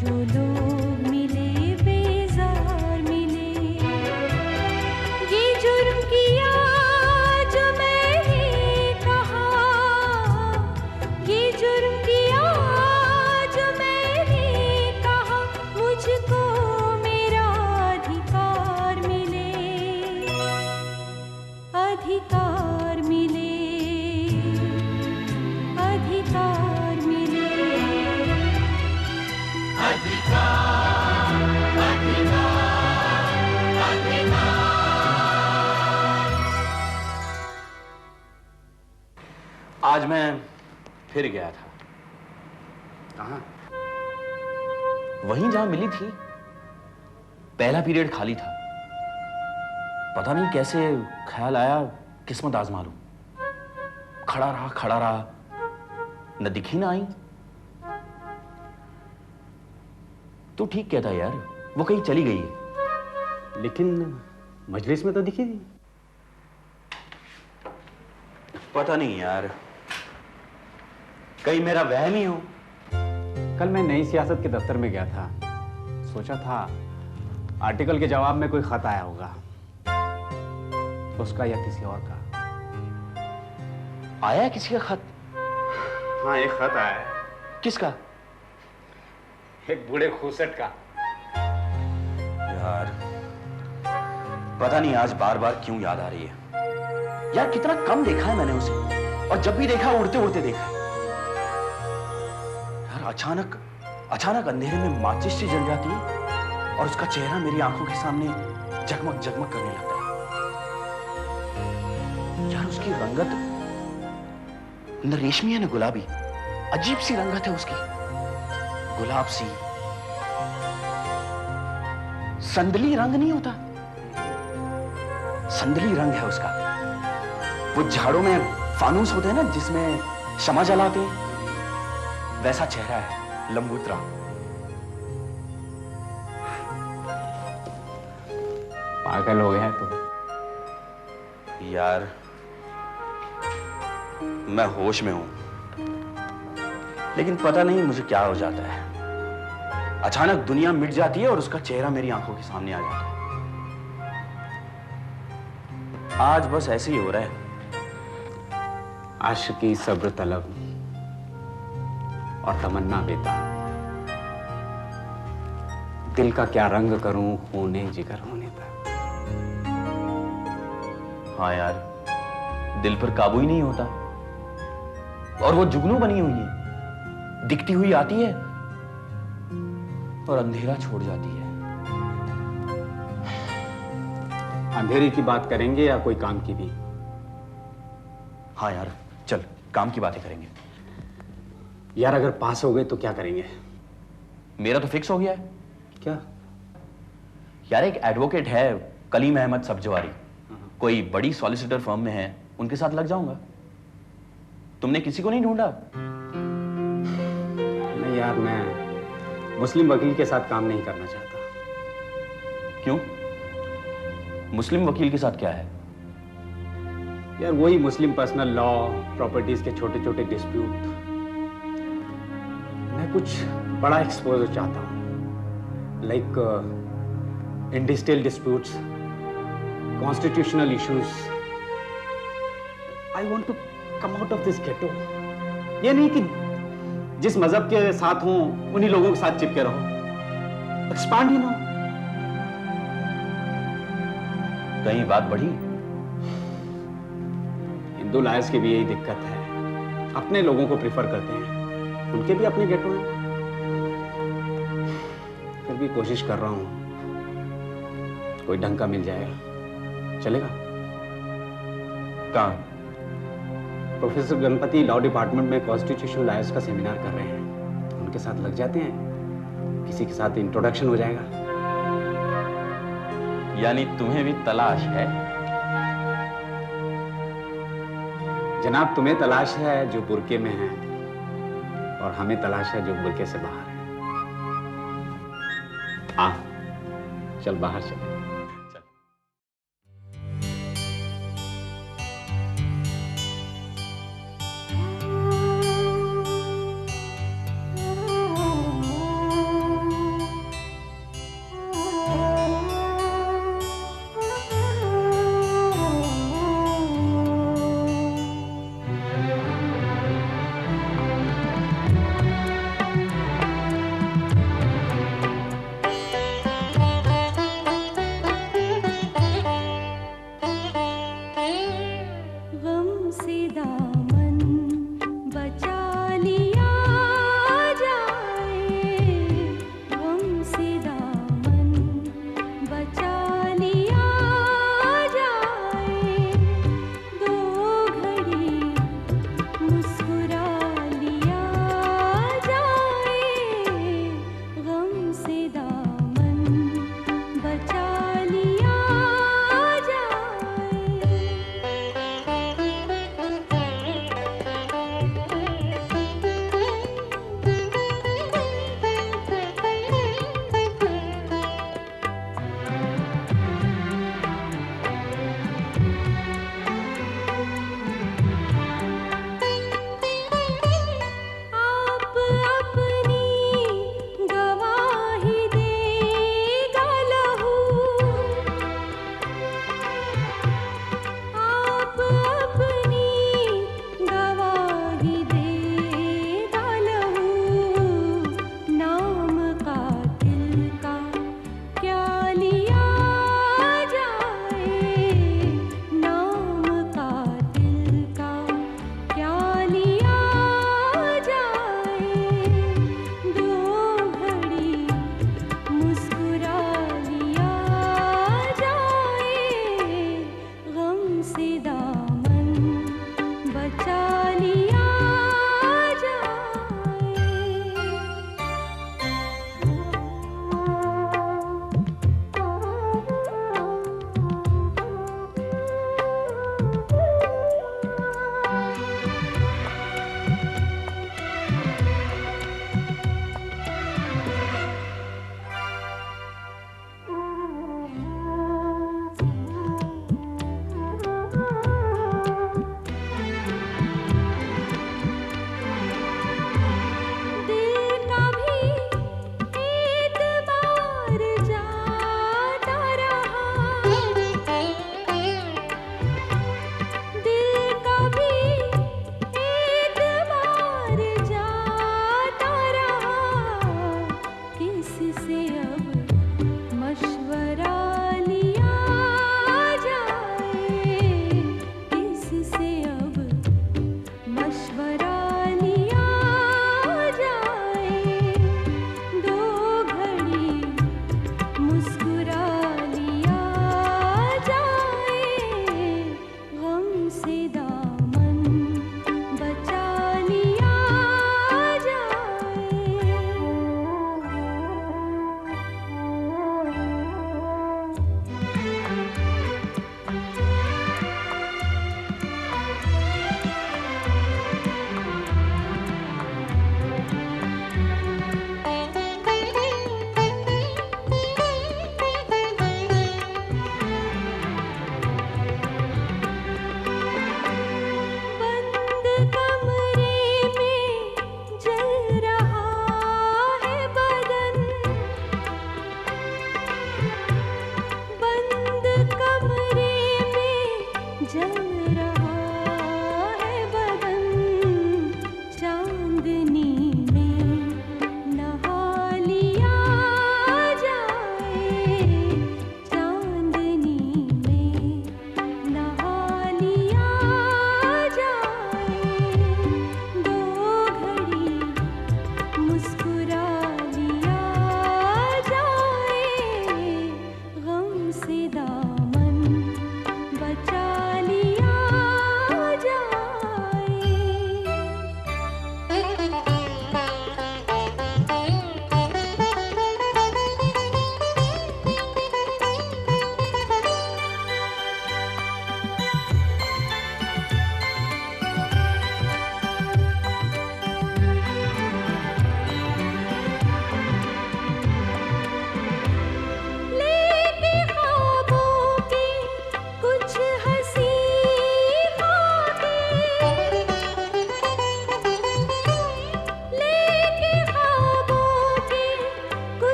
जो लोग मिले बेजार मिले, ये जुर्म किया जो मैंने कहा, ये जुर्म किया जो मैंने कहा, मुझको मेरा अधिकार मिले, अधिकार मिले, अधिकार मिले, अधिकार, अधिकार, अधिकार। आज मैं फिर गया था। कहाँ? वहीं जहां मिली थी। पहला पीरियड खाली था। पता नहीं कैसे ख्याल आया किस्मत आजमा लूं। खड़ा रहा, न दिखी ना आई। तू ठीक कहता यार, वो कहीं चली गई है। लेकिन मजलिस में तो दिखी थी। पता नहीं यार, कहीं मेरा वहम ही हो। कल मैं नई सियासत के दफ्तर में गया था। सोचा था आर्टिकल के जवाब में कोई खत आया होगा, उसका या किसी और का। आया किसी का खत? हाँ, एक खत आया है। किसका? एक बूढ़े खूसट का। यार पता नहीं आज बार बार क्यों याद आ रही है। यार कितना कम देखा है मैंने उसे, और जब भी देखा उड़ते उड़ते देखा है। यार अचानक अंधेरे में माचिस सी जल जाती है और उसका चेहरा मेरी आंखों के सामने जगमग जगमग करने लगता है। यार उसकी रंगत न रेशमी है न गुलाबी, अजीब सी रंगत है उसकी, गुलाब सी। संदली रंग नहीं होता, संदली रंग है उसका। वो झाड़ों में फानूस होते हैं ना जिसमें शमा जलाते हैं, वैसा चेहरा है, लंबूतरा। पागल हो गया है तुम। यार मैं होश में हूं, लेकिन पता नहीं मुझे क्या हो जाता है। अचानक दुनिया मिट जाती है और उसका चेहरा मेरी आंखों के सामने आ जाता है। आज बस ऐसे ही हो रहा है। आशिकी, सब्र तलब और तमन्ना बेताब। दिल का क्या रंग करूं, खूने जिगर होने तक। हाँ यार, दिल पर काबू ही नहीं होता, और वो जुगनू बनी हुई है। दिखती हुई आती है और अंधेरा छोड़ जाती है। अंधेरे की बात करेंगे या कोई काम की भी? हाँ यार, चल काम की बातें करेंगे। यार अगर पास हो गए तो क्या करेंगे? मेरा तो फिक्स हो गया है। क्या? यार एक एडवोकेट है, कलीम अहमद सब्जवारी, कोई बड़ी सॉलिसिटर फर्म में है, उनके साथ लग जाऊंगा। तुमने किसी को नहीं ढूंढा? नहीं यार, मैं मुस्लिम वकील के साथ काम नहीं करना चाहता। क्यों? मुस्लिम वकील के साथ क्या है? यार वही मुस्लिम पर्सनल लॉ, प्रॉपर्टीज के छोटे छोटे डिस्प्यूट। मैं कुछ बड़ा एक्सपोजर चाहता हूं, like industrial disputes, constitutional issues. I want to come out of this ghetto. ये नहीं कि जिस मजहब के साथ हूं उन्हीं लोगों के साथ चिपके रहो। Expand, you know. कहीं बात बढ़ी? हिंदू लायर्स की भी यही दिक्कत है, अपने लोगों को प्रिफर करते हैं, उनके भी अपने गेटो हैं। फिर भी कोशिश कर रहा हूं, कोई ढंग का मिल जाएगा, चलेगा? कहाँ? प्रोफेसर गणपति लॉ डिपार्टमेंट में कॉन्स्टिट्यूशनल लॉयर्स का सेमिनार कर रहे हैं, उनके साथ लग जाते हैं, किसी के साथ इंट्रोडक्शन हो जाएगा। यानी तुम्हें भी तलाश है? जनाब, तुम्हें तलाश है जो बुर्के में है, और हमें तलाश है जो बुर्के से बाहर है। आ, चल बाहर चल।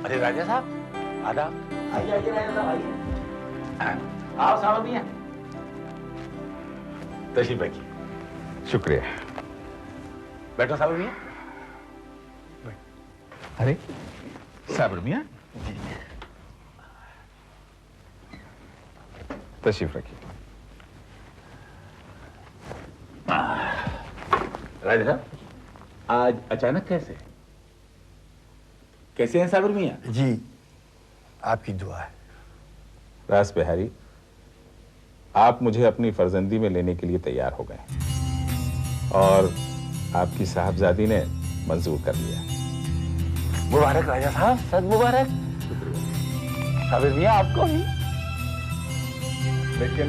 अरे राजा साहब, आदाब। आइए आइए राजा साहब, आइए। आओ साहब, मियां तशरीफ रखिए। शुक्रिया। बैठो साहब मियां। अरे साबिर मियां, तशरीफ रखिए। राजा साहब, आज अचानक कैसे हैं साबिर मियां? जी, आपकी दुआ है। रास बिहारी, आप मुझे अपनी फर्जंदी में लेने के लिए तैयार हो गए और आपकी साहबजादी ने मंजूर कर लिया। मुबारक राजा साहब, सद मुबारक। साबिर मियां आपको भी। लेकिन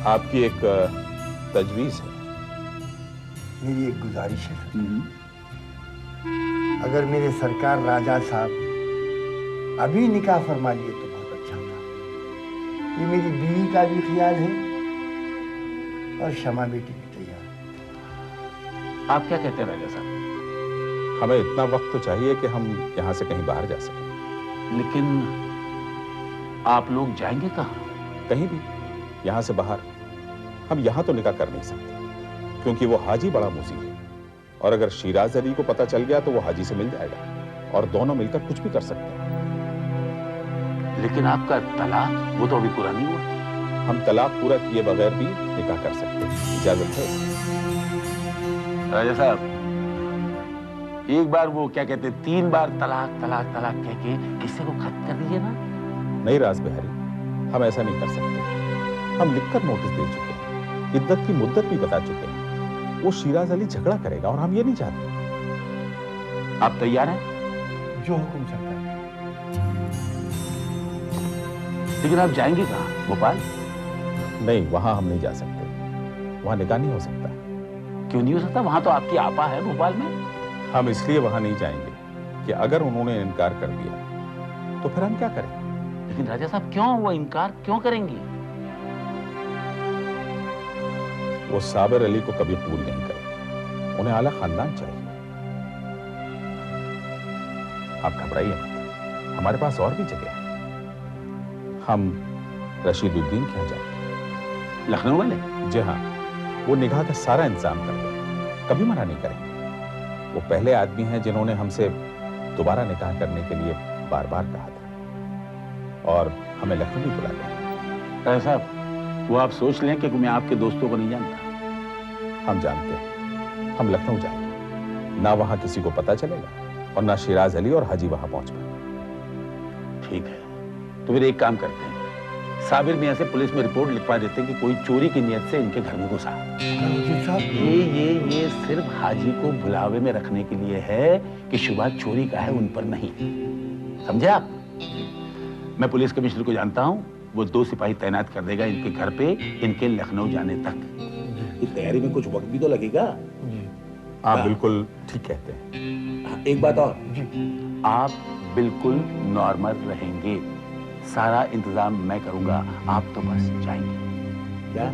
आपकी एक तजवीज है। मेरी एक गुजारिश है, अगर मेरे सरकार राजा साहब अभी निकाह फरमा लिए तो बहुत अच्छा था। ये मेरी बीवी का भी ख्याल है और शमा बेटी भी तैयार है। आप क्या कहते हैं राजा साहब? हमें इतना वक्त तो चाहिए कि हम यहां से कहीं बाहर जा सकें। लेकिन आप लोग जाएंगे कहाँ? कहीं भी, यहां से बाहर। हम यहां तो निकाह कर नहीं सकते क्योंकि वो हाजी बड़ा मुजी है और अगर शिराज अली को पता चल गया तो वो हाजी से मिल जाएगा और दोनों मिलकर कुछ भी कर सकते हैं। लेकिन आपका तलाक वो तो अभी पूरा नहीं हुआ। हम तलाक पूरा किए बगैर भी निकाह कर सकते हैं, इजाजत है। राजा साहब, एक बार वो क्या कहते 3 बार तलाक तलाक तलाक कह के किस्से को खत्म कर दीजिए ना। नहीं राज बिहारी, हम ऐसा नहीं कर सकते। हम लिखकर नोटिस दे चुके हैं, इद्दत की मुद्दत भी बता चुके हैं। वो शिराज अली झगड़ा करेगा और हम ये नहीं चाहते। आप तैयार हैं? जो हुक्म सरकार। लेकिन आप जाएंगे कहाँ? भोपाल? नहीं, वहां हम नहीं जा सकते। वहां निकाह नहीं हो सकता। क्यों नहीं हो सकता? वहां तो आपकी आपा है भोपाल में। हम इसलिए वहां नहीं जाएंगे कि अगर उन्होंने इनकार कर दिया तो फिर हम क्या करें। लेकिन राजा साहब, क्यों वो इनकार क्यों करेंगे? वो साबिर अली को कभी कबूल नहीं करेंगे। उन्हें आला खानदान चाहिए। आप घबराइए मत, हमारे पास और भी जगह है। हम रशीदुद्दीन के यहाँ जाएंगे। लखनऊ वाले? जी हाँ, वो निगाह का सारा इंतजाम कर देंगे, कभी मना नहीं करेंगे। वो पहले आदमी हैं जिन्होंने हमसे दोबारा निकाह करने के लिए बार बार कहा था और हमें लखनऊ भी बुला लेंगे। राजा साहब, वो आप सोच लें कि मैं आपके दोस्तों को नहीं जानता। हम जानते हैं। हम लखनऊ जाएंगे, ना वहां किसी को पता चलेगा और ना शिराज अली और हाजी वहां पहुंच पाएंगे। ठीक है, तो फिर एक काम करते हैं, साबिर मियां से पुलिस में रिपोर्ट लिखवा देते हैं कि कोई चोरी की नियत से इनके घर में घुसा। ये सिर्फ हाजी को बुलावे में रखने के लिए है कि शुबा चोरी का है, उन पर नहीं। समझे आप? मैं पुलिस कमिश्नर को जानता हूं, वो 2 सिपाही तैनात कर देगा इनके घर पे, इनके लखनऊ जाने तक। इस तैयारी में कुछ वक्त भी तो लगेगा। आप बिल्कुल ठीक कहते हैं। एक बात और, आप बिल्कुल नॉर्मल रहेंगे, सारा इंतजाम मैं करूंगा, आप तो बस जाएंगे। क्या?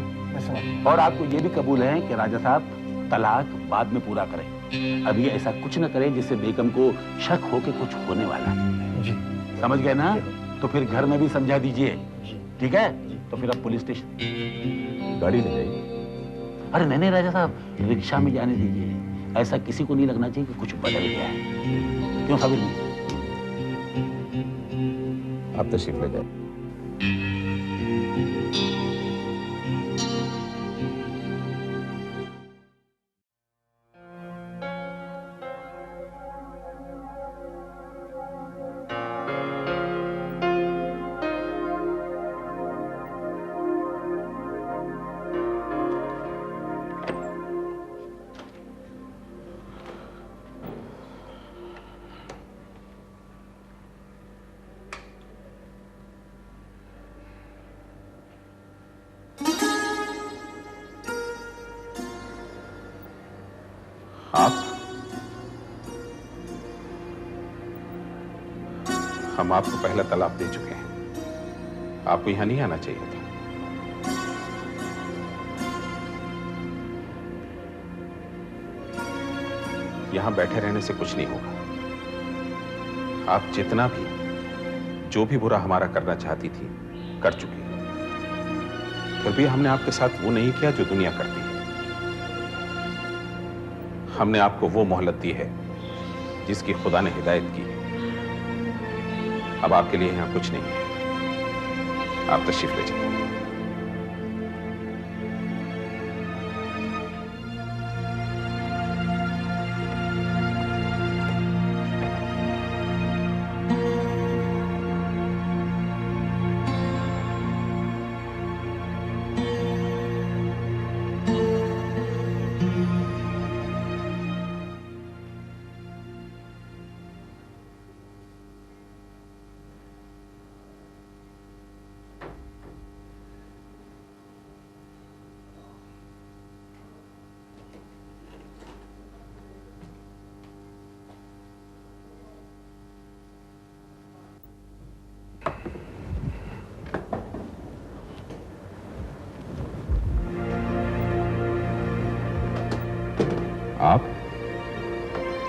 और आपको ये भी कबूल है कि राजा साहब तलाक बाद में पूरा करें, अभी ऐसा कुछ न करें जिससे बेगम को शक हो कि कुछ होने वाला है। जी, समझ गए ना? तो फिर घर में भी समझा दीजिए, ठीक है? तो फिर अब पुलिस स्टेशन गाड़ी ले जाइए। अरे नहीं राजा साहब, रिक्शा में जाने दीजिए। ऐसा किसी को नहीं लगना चाहिए कि कुछ बदल गया है। क्यों साबिर जी? आप तशरीफ ले जाइए। हम आपको पहला तलाक दे चुके हैं। आपको यहां नहीं आना चाहिए था। यहां बैठे रहने से कुछ नहीं होगा। आप जितना भी जो भी बुरा हमारा करना चाहती थी कर चुकी है। फिर भी हमने आपके साथ वो नहीं किया जो दुनिया करती है। हमने आपको वो मोहलत दी है जिसकी खुदा ने हिदायत की है। अब आपके लिए यहां कुछ नहीं है, आप तशरीफ ले जाइए।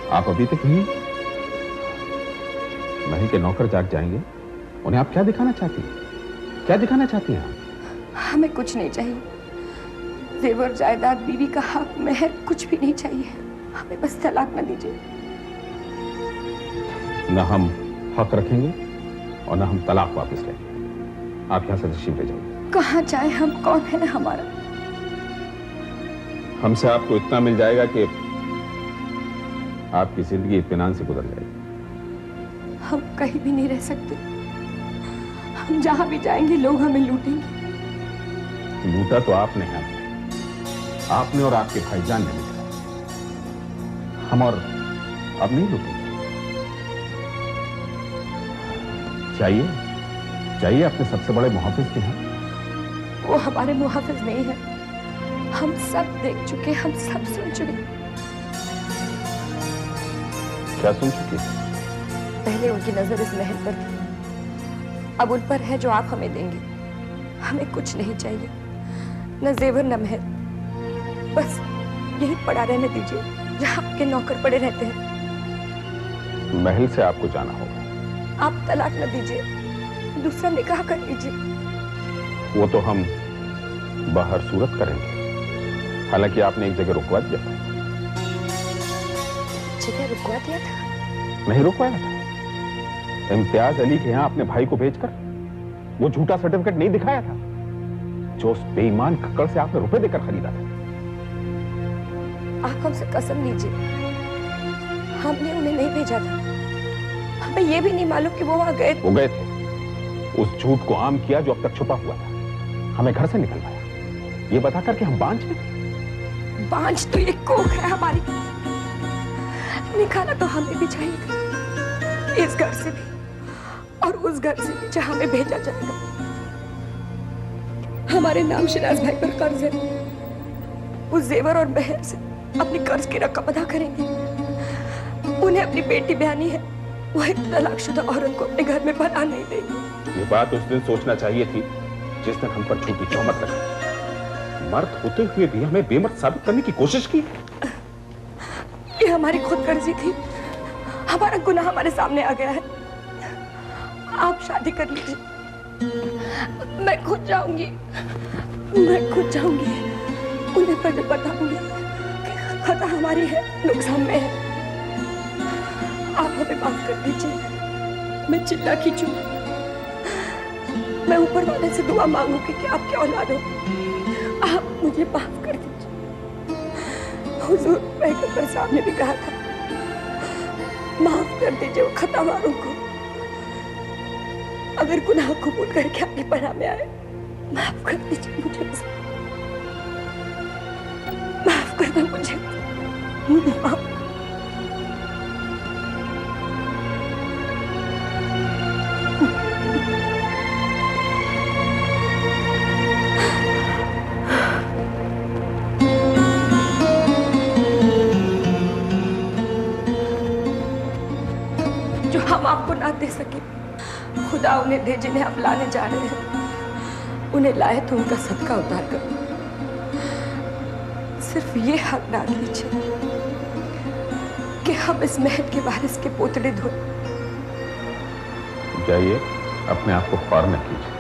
आप अभी तक नहीं? महल के नौकर जाग जाएंगे, उन्हें आप क्या दिखाना चाहती हैं? क्या दिखाना चाहती हैं आप? हमें कुछ नहीं चाहिए, जेवर जायदाद बीवी का हक मेहर कुछ भी नहीं चाहिए। हमें बस तलाक न दीजिए। न हम हक रखेंगे और न हम तलाक वापस लेंगे। आप यहां से तशरीफ ले जाइए। कहाँ जाए हम? कौन है हमारा? हमसे आपको इतना मिल जाएगा कि आपकी जिंदगी इत्मीनान से गुजर जाएगी। हम कहीं भी नहीं रह सकते। हम जहां भी जाएंगे लोग हमें लूटेंगे। लूटा तो आपने है, आपने और आपके भाईजान ने लूटा। हम और अब नहीं लूटेंगे। चाहिए अपने सबसे बड़े मुहाफिज के हैं। वो हमारे मुहाफिज नहीं है। हम सब देख चुके, हम सब सुन चुके। क्या सुन चुके? पहले उनकी नजर इस महल पर थी, अब उन पर है जो आप हमें देंगे। हमें कुछ नहीं चाहिए, न जेवर न महल। बस यही पड़ा रहने दीजिए जहां आपके नौकर पड़े रहते हैं। महल से आपको जाना होगा। आप तलाक न दीजिए, दूसरा निकाह कर लीजिए। वो तो हम बाहर सूरत करेंगे। हालांकि आपने एक जगह रुकवा दिया था। जगह रुकवा दिया था? नहीं रुकवाया था। इम्तियाज अली के यहां अपने भाई को भेजकर वो झूठा सर्टिफिकेट नहीं दिखाया था जो उस बेईमान कक्कड़ से आपने रुपए देकर खरीदा था। आप हमसे कसम लीजिए, हमने उन्हें नहीं भेजा था। हमें यह भी नहीं मालूम कि वो वहां गए। वो गए थे। उस झूठ को आम किया जो अब तक छुपा हुआ था। हमें घर से निकलवाया ये बताकर कि हम बांझ हैं। बांझ तो ये कोख है हमारी। निकाला तो हमें भी चाहिए, इस घर से भी और उस घर से भी जहां हमें भेजा जाएगा। हमारे नाम शिराज भाई पर कर्ज है। उस जेवर और महर से अपनी कर्ज की रकम अदा करेंगे। उन्हें अपनी बेटी ब्यानी है, वो एक तलाकशुदा औरत को अपने घर में बना नहीं देंगे। ये बात उस दिन सोचना चाहिए थी जिस दिन हम पर झूठी तोहमत लगी। मर्द होते हुए भी हमें बेमर्द साबित करने की कोशिश की। ये हमारी खुदगर्जी थी। हमारा गुनाह हमारे सामने आ गया है। आप शादी कर लीजिए। मैं खुद जाऊंगी, उन्हें पहले बताऊंगी कि खता हमारी है, नुकसान में है। आप हमें माफ कर दीजिए। मैं चिल्ला खींचूं, मैं ऊपर वाले से दुआ मांगूंगी कि आपकी औलाद हो। आप मुझे माफ कर दीजिए। हुजूर पैगंबर साहब ने भी कहा था, माफ कर दीजिए वो खतावारों को। अगर गुनाह कबूल करके अपनी पनाह में आए, माफ कर दीजिए मुझे। माफ कर दो मुझे। माफ। जो हम आपको ना दे सके, खुदा उन्हें दे जिन्हें आप लाने जा रहे हैं। उन्हें लाए तो उनका सदका उतार कर। सिर्फ ये हक डाल दीजिए कि हम इस महल के वारिस के पोतड़े धोए जाइए, अपने आप को खौर न कीजिए।